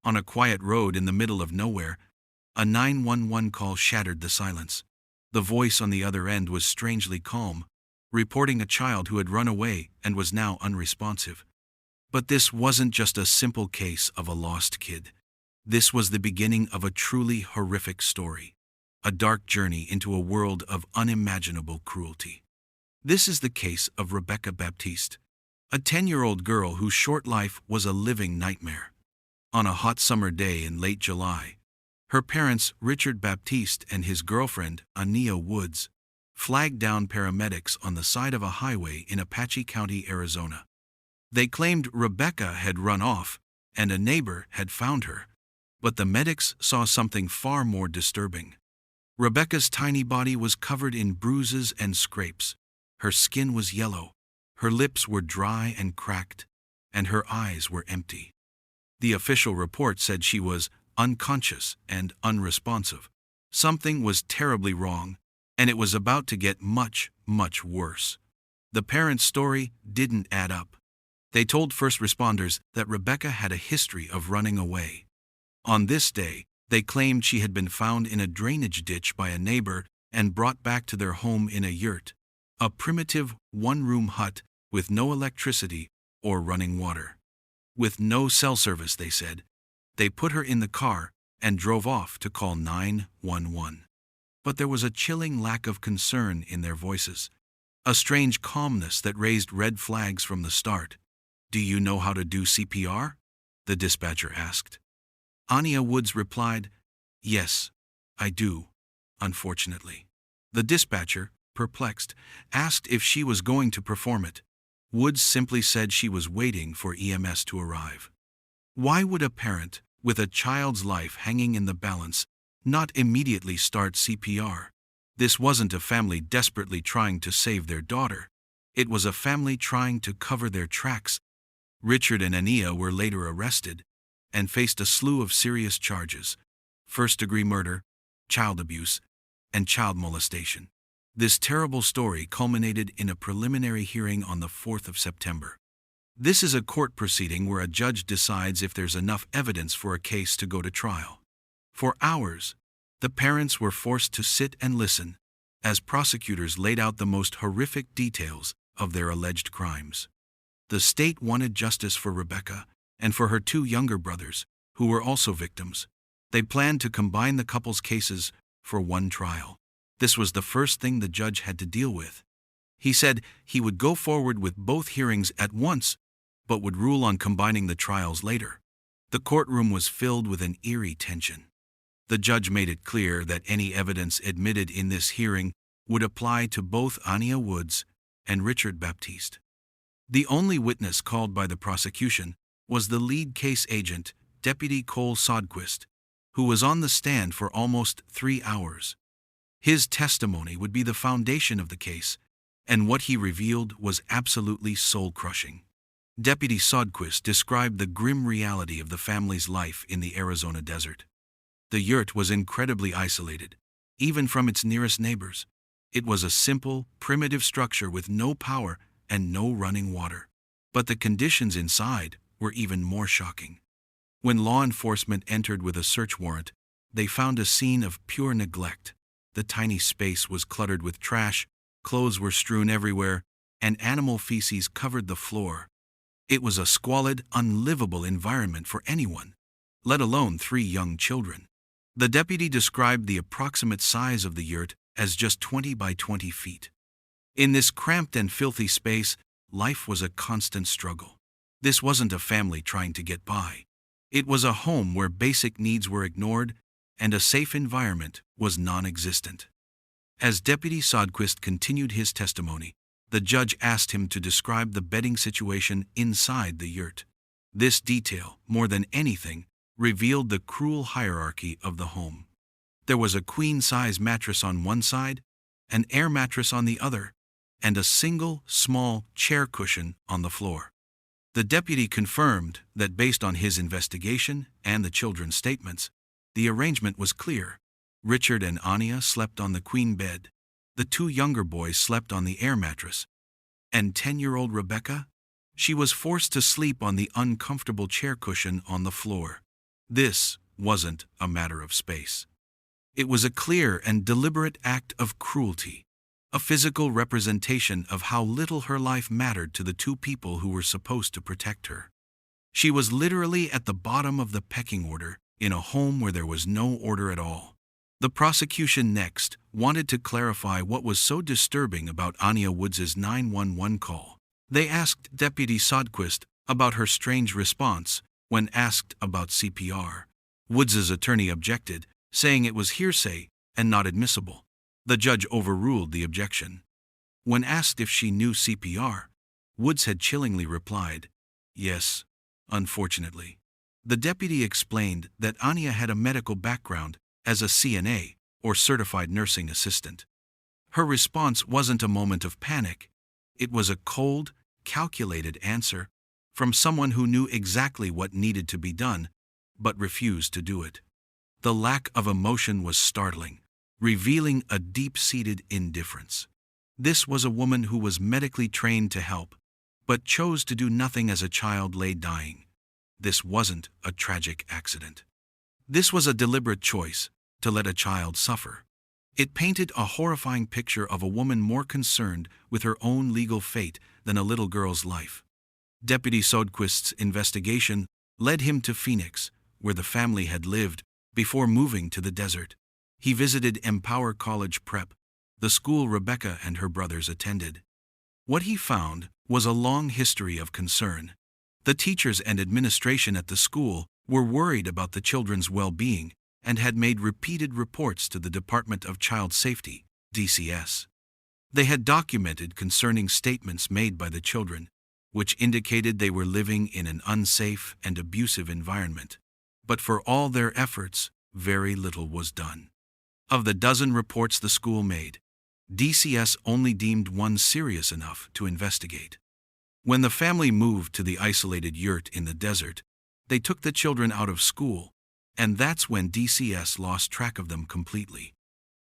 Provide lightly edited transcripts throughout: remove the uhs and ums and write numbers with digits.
On a quiet road in the middle of nowhere, a 911 call shattered the silence. The voice on the other end was strangely calm, reporting a child who had run away and was now unresponsive. But this wasn't just a simple case of a lost kid. This was the beginning of a truly horrific story, a dark journey into a world of unimaginable cruelty. This is the case of Rebekah Baptiste, a 10-year-old girl whose short life was a living nightmare. On a hot summer day in late July, her parents, Richard Baptiste and his girlfriend, Ania Woods, flagged down paramedics on the side of a highway in Apache County, Arizona. They claimed Rebekah had run off and a neighbor had found her, but the medics saw something far more disturbing. Rebekah's tiny body was covered in bruises and scrapes. Her skin was yellow, her lips were dry and cracked, and her eyes were empty. The official report said she was unconscious and unresponsive. Something was terribly wrong, and it was about to get much, much worse. The parents' story didn't add up. They told first responders that Rebekah had a history of running away. On this day, they claimed she had been found in a drainage ditch by a neighbor and brought back to their home in a yurt, a primitive one-room hut with no electricity or running water. With no cell service, they said. They put her in the car and drove off to call 911. But there was a chilling lack of concern in their voices, a strange calmness that raised red flags from the start. "Do you know how to do CPR?" the dispatcher asked. Ania Woods replied, "Yes, I do, unfortunately." The dispatcher, perplexed, asked if she was going to perform it. Woods simply said she was waiting for EMS to arrive. Why would a parent, with a child's life hanging in the balance, not immediately start CPR? This wasn't a family desperately trying to save their daughter. It was a family trying to cover their tracks. Richard and Ania were later arrested and faced a slew of serious charges: first-degree murder, child abuse, and child molestation. This terrible story culminated in a preliminary hearing on the 4th of September. This is a court proceeding where a judge decides if there's enough evidence for a case to go to trial. For hours, the parents were forced to sit and listen as prosecutors laid out the most horrific details of their alleged crimes. The state wanted justice for Rebekah and for her two younger brothers, who were also victims. They planned to combine the couple's cases for one trial. This was the first thing the judge had to deal with. He said he would go forward with both hearings at once, but would rule on combining the trials later. The courtroom was filled with an eerie tension. The judge made it clear that any evidence admitted in this hearing would apply to both Ania Woods and Richard Baptiste. The only witness called by the prosecution was the lead case agent, Deputy Cole Sodquist, who was on the stand for almost 3 hours. His testimony would be the foundation of the case, and what he revealed was absolutely soul-crushing. Deputy Sodquist described the grim reality of the family's life in the Arizona desert. The yurt was incredibly isolated, even from its nearest neighbors. It was a simple, primitive structure with no power and no running water. But the conditions inside were even more shocking. When law enforcement entered with a search warrant, they found a scene of pure neglect. The tiny space was cluttered with trash, clothes were strewn everywhere, and animal feces covered the floor. It was a squalid, unlivable environment for anyone, let alone 3 young children. The deputy described the approximate size of the yurt as just 20 by 20 feet. In this cramped and filthy space, life was a constant struggle. This wasn't a family trying to get by. It was a home where basic needs were ignored and a safe environment was non-existent. As Deputy Sodquist continued his testimony, the judge asked him to describe the bedding situation inside the yurt. This detail, more than anything, revealed the cruel hierarchy of the home. There was a queen-size mattress on one side, an air mattress on the other, and a single, small chair cushion on the floor. The deputy confirmed that based on his investigation and the children's statements, the arrangement was clear. Richard and Ania slept on the queen bed, the 2 younger boys slept on the air mattress, and 10-year-old Rebekah? She was forced to sleep on the uncomfortable chair cushion on the floor. This wasn't a matter of space. It was a clear and deliberate act of cruelty, a physical representation of how little her life mattered to the two people who were supposed to protect her. She was literally at the bottom of the pecking order, in a home where there was no order at all. The prosecution next wanted to clarify what was so disturbing about Ania Woods' 911 call. They asked Deputy Sodquist about her strange response when asked about CPR. Woods' attorney objected, saying it was hearsay and not admissible. The judge overruled the objection. When asked if she knew CPR, Woods had chillingly replied, "Yes, unfortunately." The deputy explained that Ania had a medical background as a CNA, or certified nursing assistant. Her response wasn't a moment of panic. It was a cold, calculated answer from someone who knew exactly what needed to be done, but refused to do it. The lack of emotion was startling, revealing a deep-seated indifference. This was a woman who was medically trained to help, but chose to do nothing as a child lay dying. This wasn't a tragic accident. This was a deliberate choice to let a child suffer. It painted a horrifying picture of a woman more concerned with her own legal fate than a little girl's life. Deputy Sodquist's investigation led him to Phoenix, where the family had lived before moving to the desert. He visited Empower College Prep, the school Rebekah and her brothers attended. What he found was a long history of concern. The teachers and administration at the school were worried about the children's well-being and had made repeated reports to the Department of Child Safety, DCS. They had documented concerning statements made by the children, which indicated they were living in an unsafe and abusive environment. But for all their efforts, very little was done. Of the dozen reports the school made, DCS only deemed one serious enough to investigate. When the family moved to the isolated yurt in the desert, they took the children out of school, and that's when DCS lost track of them completely.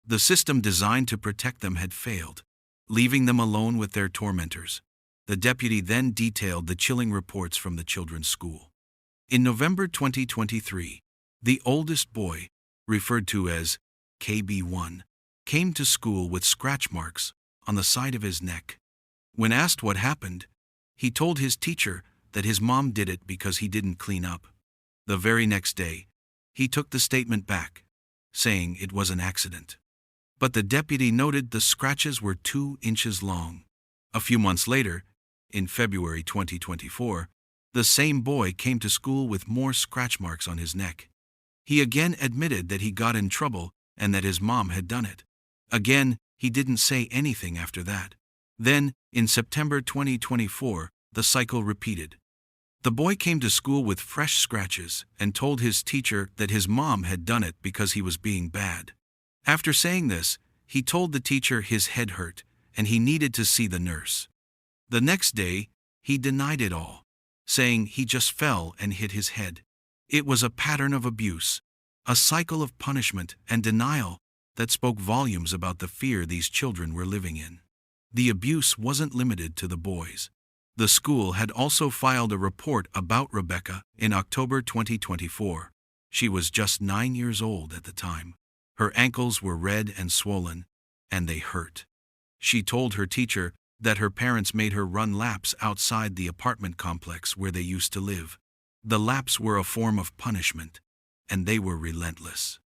The system designed to protect them had failed, leaving them alone with their tormentors. The deputy then detailed the chilling reports from the children's school. In November 2023, the oldest boy, referred to as KB1, came to school with scratch marks on the side of his neck. When asked what happened, he told his teacher that his mom did it because he didn't clean up. The very next day, he took the statement back, saying it was an accident. But the deputy noted the scratches were 2 inches long. A few months later, in February 2024, the same boy came to school with more scratch marks on his neck. He again admitted that he got in trouble and that his mom had done it. Again, he didn't say anything after that. Then, in September 2024, the cycle repeated. The boy came to school with fresh scratches and told his teacher that his mom had done it because he was being bad. After saying this, he told the teacher his head hurt and he needed to see the nurse. The next day, he denied it all, saying he just fell and hit his head. It was a pattern of abuse, a cycle of punishment and denial that spoke volumes about the fear these children were living in. The abuse wasn't limited to the boys. The school had also filed a report about Rebekah in October 2024. She was just 9 years old at the time. Her ankles were red and swollen, and they hurt. She told her teacher that her parents made her run laps outside the apartment complex where they used to live. The laps were a form of punishment, and they were relentless.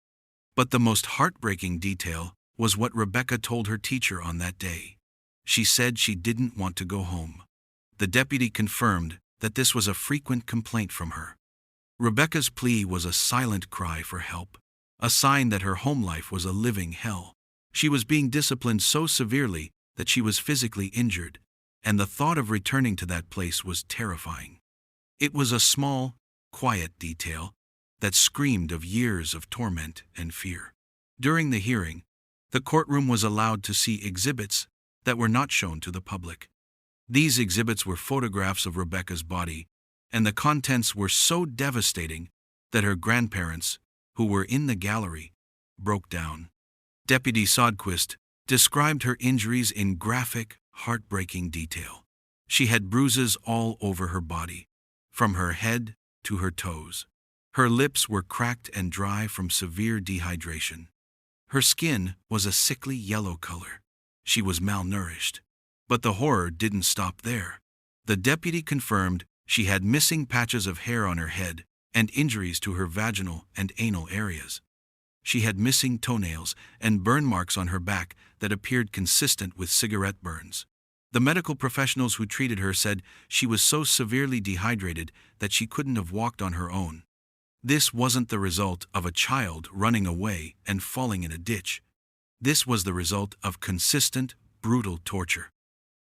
But the most heartbreaking detail was what Rebekah told her teacher on that day. She said she didn't want to go home. The deputy confirmed that this was a frequent complaint from her. Rebekah's plea was a silent cry for help, a sign that her home life was a living hell. She was being disciplined so severely that she was physically injured, and the thought of returning to that place was terrifying. It was a small, quiet detail that screamed of years of torment and fear. During the hearing, the courtroom was allowed to see exhibits that were not shown to the public. These exhibits were photographs of Rebekah's body, and the contents were so devastating that her grandparents, who were in the gallery, broke down. Deputy Sodquist described her injuries in graphic, heartbreaking detail. She had bruises all over her body, from her head to her toes. Her lips were cracked and dry from severe dehydration. Her skin was a sickly yellow color. She was malnourished. But the horror didn't stop there. The deputy confirmed she had missing patches of hair on her head and injuries to her vaginal and anal areas. She had missing toenails and burn marks on her back that appeared consistent with cigarette burns. The medical professionals who treated her said she was so severely dehydrated that she couldn't have walked on her own. This wasn't the result of a child running away and falling in a ditch. This was the result of consistent, brutal torture.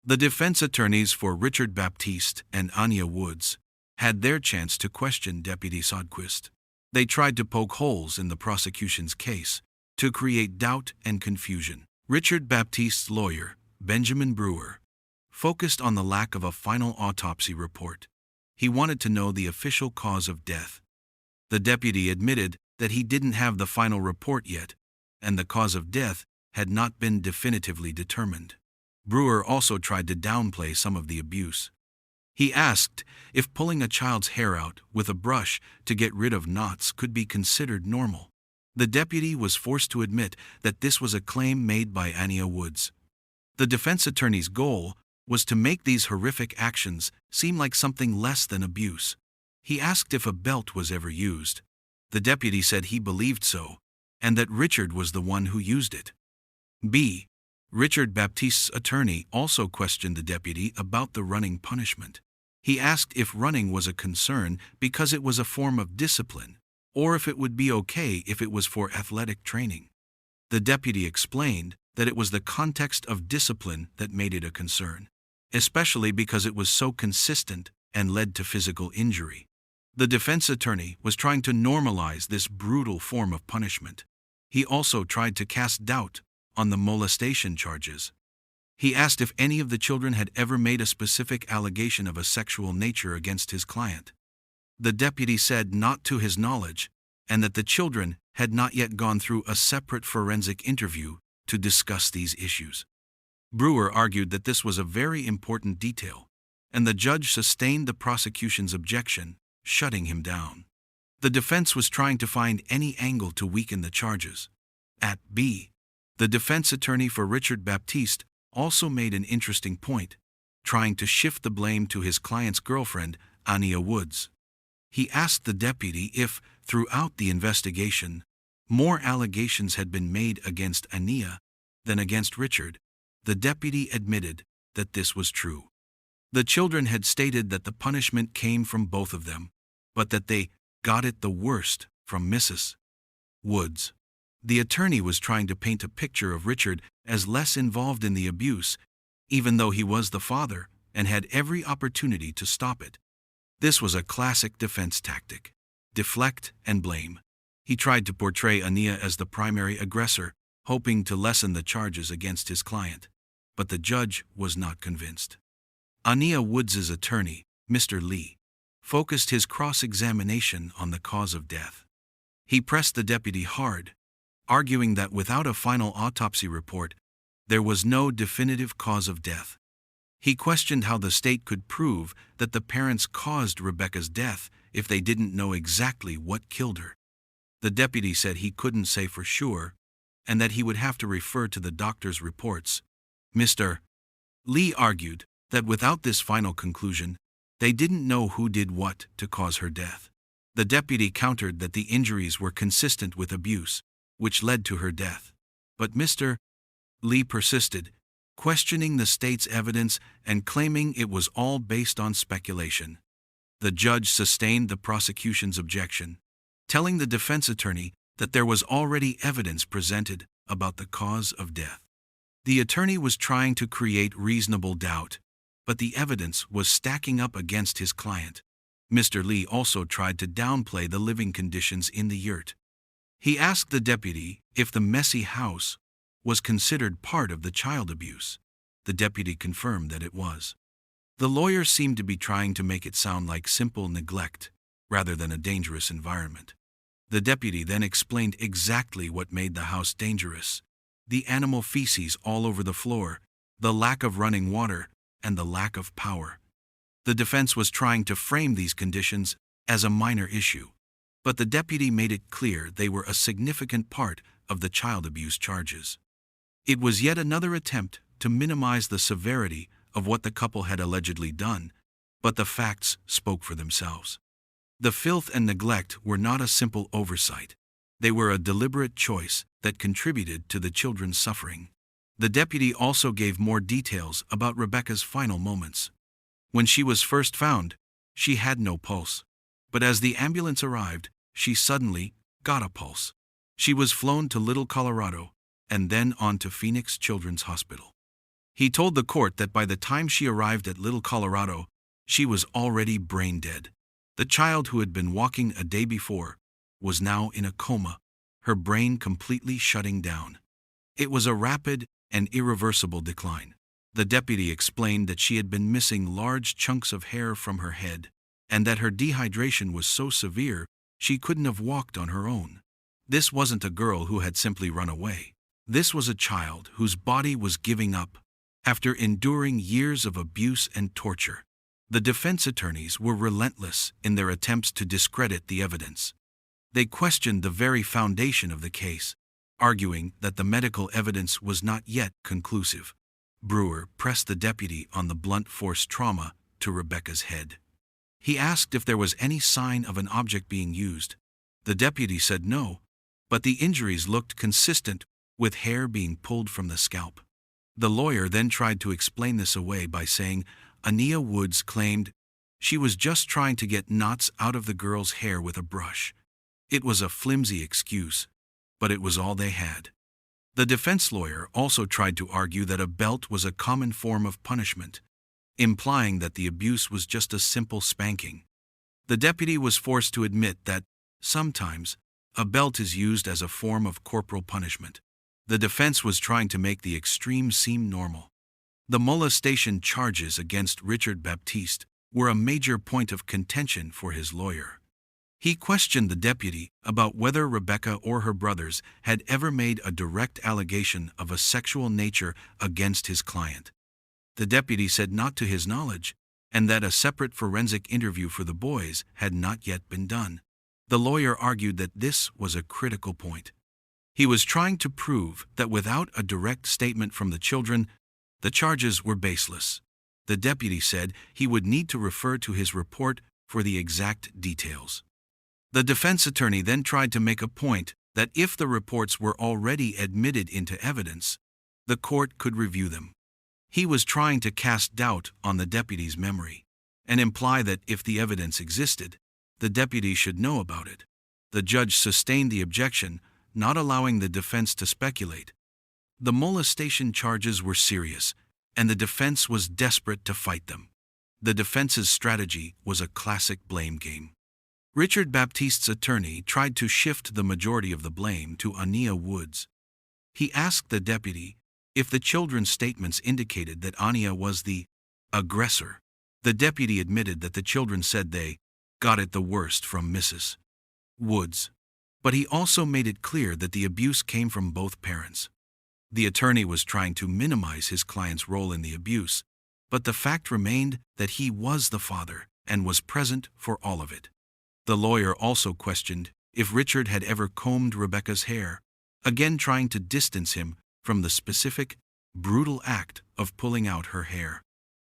The defense attorneys for Richard Baptiste and Ania Woods had their chance to question Deputy Sodquist. They tried to poke holes in the prosecution's case to create doubt and confusion. Richard Baptiste's lawyer, Benjamin Brewer, focused on the lack of a final autopsy report. He wanted to know the official cause of death. The deputy admitted that he didn't have the final report yet, and the cause of death had not been definitively determined. Brewer also tried to downplay some of the abuse. He asked if pulling a child's hair out with a brush to get rid of knots could be considered normal. The deputy was forced to admit that this was a claim made by Ania Woods. The defense attorney's goal was to make these horrific actions seem like something less than abuse. He asked if a belt was ever used. The deputy said he believed so, and that Richard was the one who used it. Richard Baptiste's attorney also questioned the deputy about the running punishment. He asked if running was a concern because it was a form of discipline, or if it would be okay if it was for athletic training. The deputy explained that it was the context of discipline that made it a concern, especially because it was so consistent and led to physical injury. The defense attorney was trying to normalize this brutal form of punishment. He also tried to cast doubt on the molestation charges. He asked if any of the children had ever made a specific allegation of a sexual nature against his client. The deputy said not to his knowledge, and that the children had not yet gone through a separate forensic interview to discuss these issues. Brewer argued that this was a very important detail, and the judge sustained the prosecution's objection, shutting him down. The defense was trying to find any angle to weaken the charges. The defense attorney for Richard Baptiste also made an interesting point, trying to shift the blame to his client's girlfriend, Ania Woods. He asked the deputy if, throughout the investigation, more allegations had been made against Ania than against Richard. The deputy admitted that this was true. The children had stated that the punishment came from both of them, but that they got it the worst from Mrs. Woods. The attorney was trying to paint a picture of Richard as less involved in the abuse, even though he was the father and had every opportunity to stop it. This was a classic defense tactic: deflect and blame. He tried to portray Ania as the primary aggressor, hoping to lessen the charges against his client. But the judge was not convinced. Ania Woods' attorney, Mr. Lee, focused his cross-examination on the cause of death. He pressed the deputy hard, arguing that without a final autopsy report, there was no definitive cause of death. He questioned how the state could prove that the parents caused Rebekah's death if they didn't know exactly what killed her. The deputy said he couldn't say for sure, and that he would have to refer to the doctor's reports. Mr. Lee argued that without this final conclusion, they didn't know who did what to cause her death. The deputy countered that the injuries were consistent with abuse, which led to her death. But Mr. Lee persisted, questioning the state's evidence and claiming it was all based on speculation. The judge sustained the prosecution's objection, telling the defense attorney that there was already evidence presented about the cause of death. The attorney was trying to create reasonable doubt, but the evidence was stacking up against his client. Mr. Lee also tried to downplay the living conditions in the yurt. He asked the deputy if the messy house was considered part of the child abuse. The deputy confirmed that it was. The lawyer seemed to be trying to make it sound like simple neglect, rather than a dangerous environment. The deputy then explained exactly what made the house dangerous: the animal feces all over the floor, the lack of running water, and the lack of power. The defense was trying to frame these conditions as a minor issue. but the deputy made it clear they were a significant part of the child abuse charges. It was yet another attempt to minimize the severity of what the couple had allegedly done, but the facts spoke for themselves. The filth and neglect were not a simple oversight. They were a deliberate choice that contributed to the children's suffering. The deputy also gave more details about Rebekah's final moments. When she was first found, she had no pulse. But as the ambulance arrived, she suddenly got a pulse. She was flown to Little Colorado and then on to Phoenix Children's Hospital. He told the court that by the time she arrived at Little Colorado, she was already brain dead. The child who had been walking a day before was now in a coma, her brain completely shutting down. It was a rapid and irreversible decline. The deputy explained that she had been missing large chunks of hair from her head, and that her dehydration was so severe she couldn't have walked on her own. This wasn't a girl who had simply run away. This was a child whose body was giving up after enduring years of abuse and torture. The defense attorneys were relentless in their attempts to discredit the evidence. They questioned the very foundation of the case, arguing that the medical evidence was not yet conclusive. Brewer pressed the deputy on the blunt force trauma to Rebekah's head. He asked if there was any sign of an object being used. The deputy said no, but the injuries looked consistent with hair being pulled from the scalp. The lawyer then tried to explain this away by saying Ania Woods claimed she was just trying to get knots out of the girl's hair with a brush. It was a flimsy excuse, but it was all they had. The defense lawyer also tried to argue that a belt was a common form of punishment, implying that the abuse was just a simple spanking. The deputy was forced to admit that, sometimes, a belt is used as a form of corporal punishment. The defense was trying to make the extreme seem normal. The molestation charges against Richard Baptiste were a major point of contention for his lawyer. He questioned the deputy about whether Rebekah or her brothers had ever made a direct allegation of a sexual nature against his client. The deputy said not to his knowledge, and that a separate forensic interview for the boys had not yet been done. The lawyer argued that this was a critical point. He was trying to prove that without a direct statement from the children, the charges were baseless. The deputy said he would need to refer to his report for the exact details. The defense attorney then tried to make a point that if the reports were already admitted into evidence, the court could review them. He was trying to cast doubt on the deputy's memory and imply that if the evidence existed, the deputy should know about it. The judge sustained the objection, not allowing the defense to speculate. The molestation charges were serious, and the defense was desperate to fight them. The defense's strategy was a classic blame game. Richard Baptiste's attorney tried to shift the majority of the blame to Ania Woods. He asked the deputy if the children's statements indicated that Ania was the aggressor. The deputy admitted that the children said they got it the worst from Mrs. Woods. But he also made it clear that the abuse came from both parents. The attorney was trying to minimize his client's role in the abuse, but the fact remained that he was the father and was present for all of it. The lawyer also questioned if Richard had ever combed Rebekah's hair, again trying to distance him from the specific, brutal act of pulling out her hair.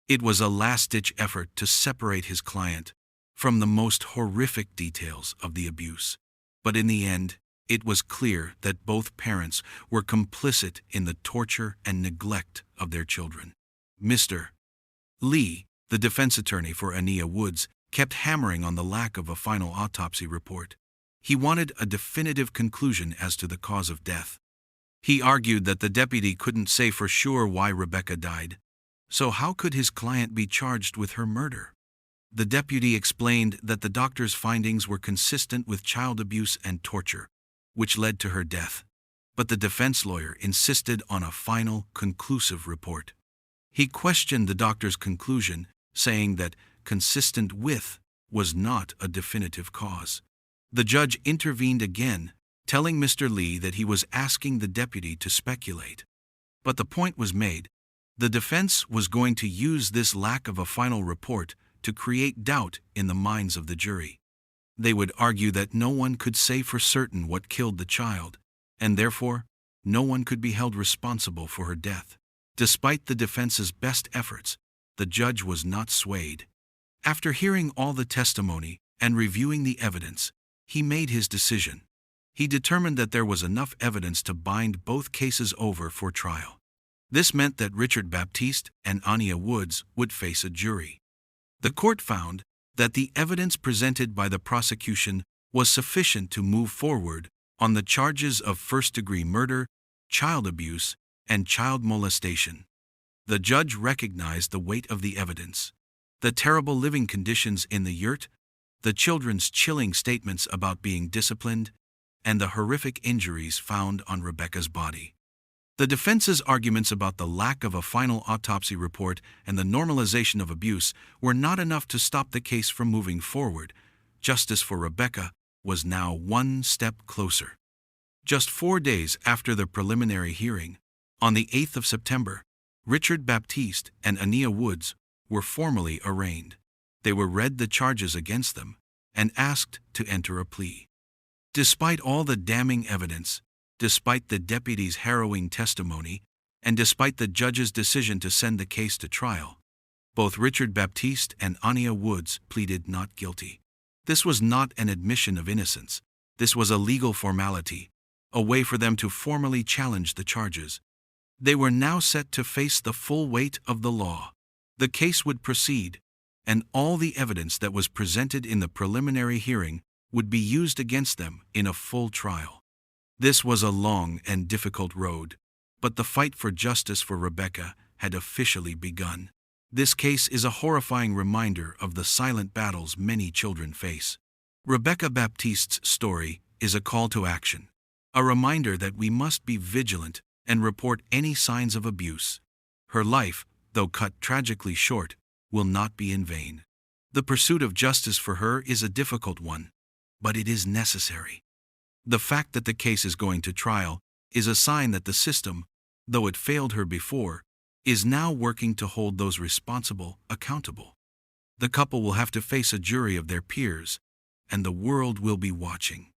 It was a last-ditch effort to separate his client from the most horrific details of the abuse. But in the end, it was clear that both parents were complicit in the torture and neglect of their children. Mr. Lee, the defense attorney for Ania Woods, kept hammering on the lack of a final autopsy report. He wanted a definitive conclusion as to the cause of death. He argued that the deputy couldn't say for sure why Rebekah died, so how could his client be charged with her murder? The deputy explained that the doctor's findings were consistent with child abuse and torture, which led to her death. But the defense lawyer insisted on a final, conclusive report. He questioned the doctor's conclusion, saying that consistent with was not a definitive cause. The judge intervened again, telling Mr. Lee that he was asking the deputy to speculate. But the point was made. The defense was going to use this lack of a final report to create doubt in the minds of the jury. They would argue that no one could say for certain what killed the child, and therefore, no one could be held responsible for her death. Despite the defense's best efforts, the judge was not swayed. After hearing all the testimony and reviewing the evidence, he made his decision. He determined that there was enough evidence to bind both cases over for trial. This meant that Richard Baptiste and Ania Woods would face a jury. The court found that the evidence presented by the prosecution was sufficient to move forward on the charges of first-degree murder, child abuse, and child molestation. The judge recognized the weight of the evidence. The terrible living conditions in the yurt, the children's chilling statements about being disciplined, and the horrific injuries found on Rebekah's body. The defense's arguments about the lack of a final autopsy report and the normalization of abuse were not enough to stop the case from moving forward. Justice for Rebekah was now one step closer. Just 4 days after the preliminary hearing, on the 8th of September, Richard Baptiste and Ania Woods were formally arraigned. They were read the charges against them and asked to enter a plea. Despite all the damning evidence, despite the deputy's harrowing testimony, and despite the judge's decision to send the case to trial, both Richard Baptiste and Ania Woods pleaded not guilty. This was not an admission of innocence. This was a legal formality, a way for them to formally challenge the charges. They were now set to face the full weight of the law. The case would proceed, and all the evidence that was presented in the preliminary hearing would be used against them in a full trial. This was a long and difficult road, but the fight for justice for Rebekah had officially begun. This case is a horrifying reminder of the silent battles many children face. Rebekah Baptiste's story is a call to action, a reminder that we must be vigilant and report any signs of abuse. Her life, though cut tragically short, will not be in vain. The pursuit of justice for her is a difficult one, but it is necessary. The fact that the case is going to trial is a sign that the system, though it failed her before, is now working to hold those responsible accountable. The couple will have to face a jury of their peers, and the world will be watching.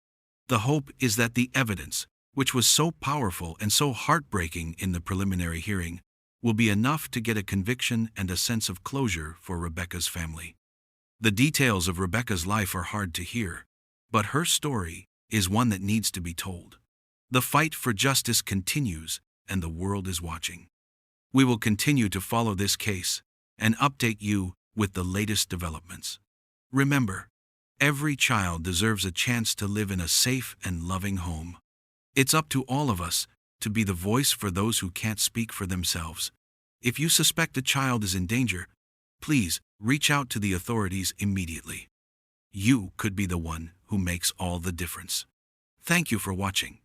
The hope is that the evidence, which was so powerful and so heartbreaking in the preliminary hearing, will be enough to get a conviction and a sense of closure for Rebekah's family. The details of Rebekah's life are hard to hear, but her story is one that needs to be told. The fight for justice continues, and the world is watching. We will continue to follow this case and update you with the latest developments. Remember, every child deserves a chance to live in a safe and loving home. It's up to all of us to be the voice for those who can't speak for themselves. If you suspect a child is in danger, please reach out to the authorities immediately. You could be the one who makes all the difference. Thank you for watching.